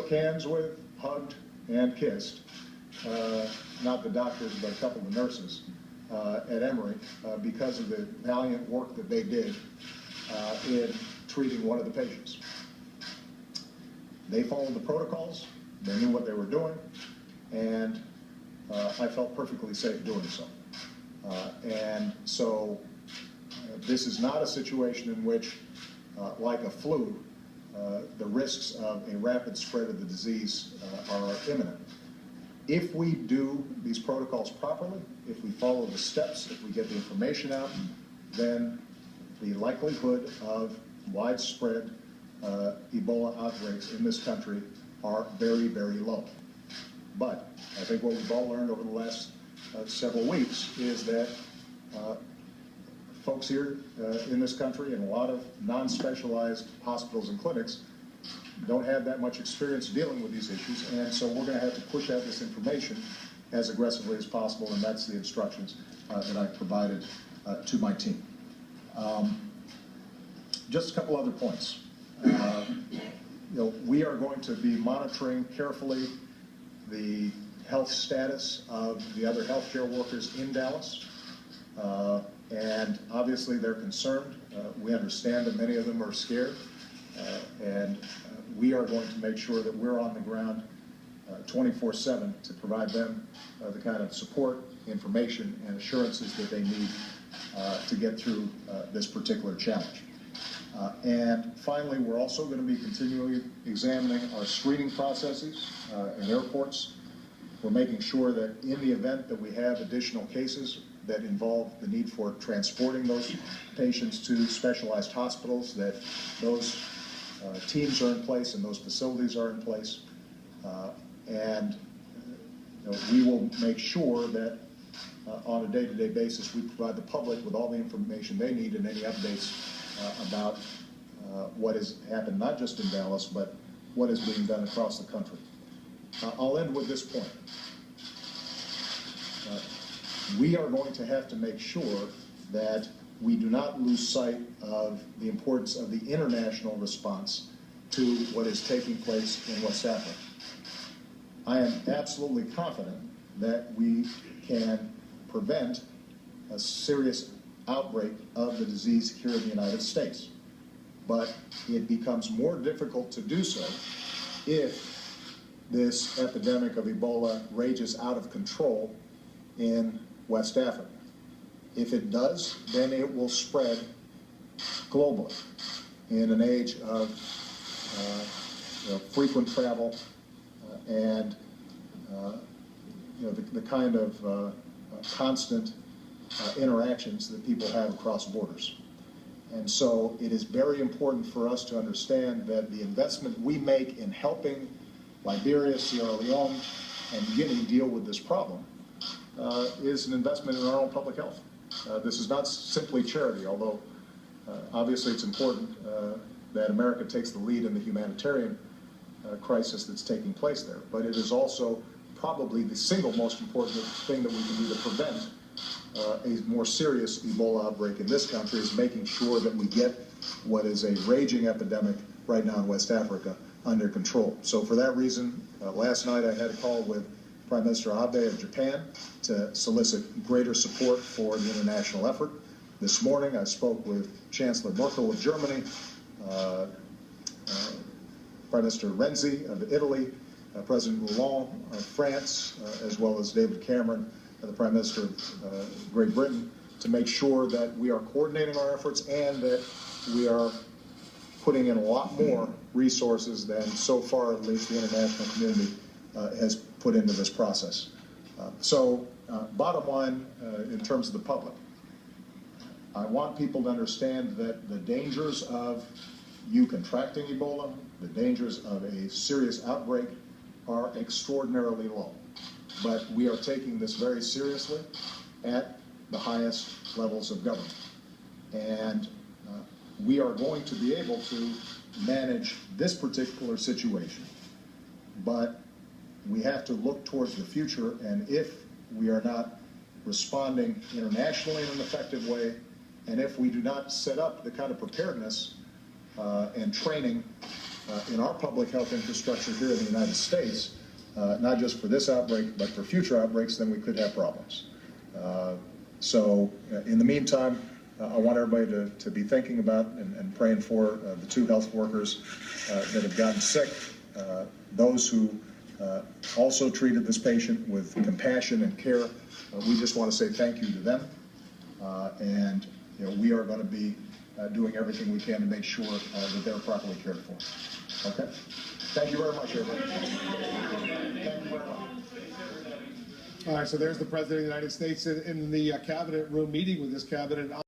shook hands with, hugged, and kissed, not the doctors, but a couple of the nurses at Emory, because of the valiant work that they did in treating one of the patients. They followed the protocols, they knew what they were doing, and I felt perfectly safe doing so. And so this is not a situation in which, like a flu, the risks of a rapid spread of the disease are imminent. If we do these protocols properly, if we follow the steps, if we get the information out, then the likelihood of widespread Ebola outbreaks in this country are very, very low. But I think what we've all learned over the last several weeks is that folks here in this country and a lot of non-specialized hospitals and clinics don't have that much experience dealing with these issues, and so we're going to have to push out this information as aggressively as possible, and that's the instructions that I provided to my team. Just a couple other points. We are going to be monitoring carefully the health status of the other healthcare workers in Dallas, and obviously they're concerned. We understand that many of them are scared, and we are going to make sure that we're on the ground 24/7 to provide them the kind of support, information, and assurances that they need to get through this particular challenge. And finally, we're also going to be continually examining our screening processes in airports. We're making sure that in the event that we have additional cases that involve the need for transporting those patients to specialized hospitals, that those teams are in place and those facilities are in place. And we will make sure that on a day-to-day basis we provide the public with all the information they need and any updates about what has happened, not just in Dallas, but what is being done across the country. I'll end with this point. We are going to have to make sure that we do not lose sight of the importance of the international response to what is taking place in West Africa. I am absolutely confident that we can prevent a serious outbreak of the disease here in the United States. But it becomes more difficult to do so if this epidemic of Ebola rages out of control in West Africa. If it does, then it will spread globally in an age of frequent travel and the kind of constant interactions that people have across borders. And so it is very important for us to understand that the investment we make in helping Liberia, Sierra Leone, and Guinea deal with this problem is an investment in our own public health. This is not simply charity, although obviously it's important that America takes the lead in the humanitarian crisis that's taking place there. But it is also probably the single most important thing that we can do to prevent a more serious Ebola outbreak in this country, is making sure that we get what is a raging epidemic right now in West Africa under control. So for that reason, last night I had a call with Prime Minister Abe of Japan to solicit greater support for the international effort. This morning I spoke with Chancellor Merkel of Germany, Prime Minister Renzi of Italy, President Hollande of France, as well as David Cameron, the Prime Minister of Great Britain, to make sure that we are coordinating our efforts and that we are putting in a lot more resources than so far at least the international community has put into this process. Bottom line, in terms of the public, I want people to understand that the dangers of you contracting Ebola, the dangers of a serious outbreak are extraordinarily low. But we are taking this very seriously at the highest levels of government. And we are going to be able to manage this particular situation. But we have to look towards the future, and if we are not responding internationally in an effective way, and if we do not set up the kind of preparedness and training in our public health infrastructure here in the United States, not just for this outbreak, but for future outbreaks, then we could have problems. So in the meantime, I want everybody to be thinking about and praying for the 2 health workers that have gotten sick, those who also treated this patient with compassion and care. We just want to say thank you to them, and we are going to be doing everything we can to make sure that they're properly cared for. Okay? Thank you very much, everybody. Thank you very much. All right, so there's the President of the United States in the cabinet room meeting with his cabinet.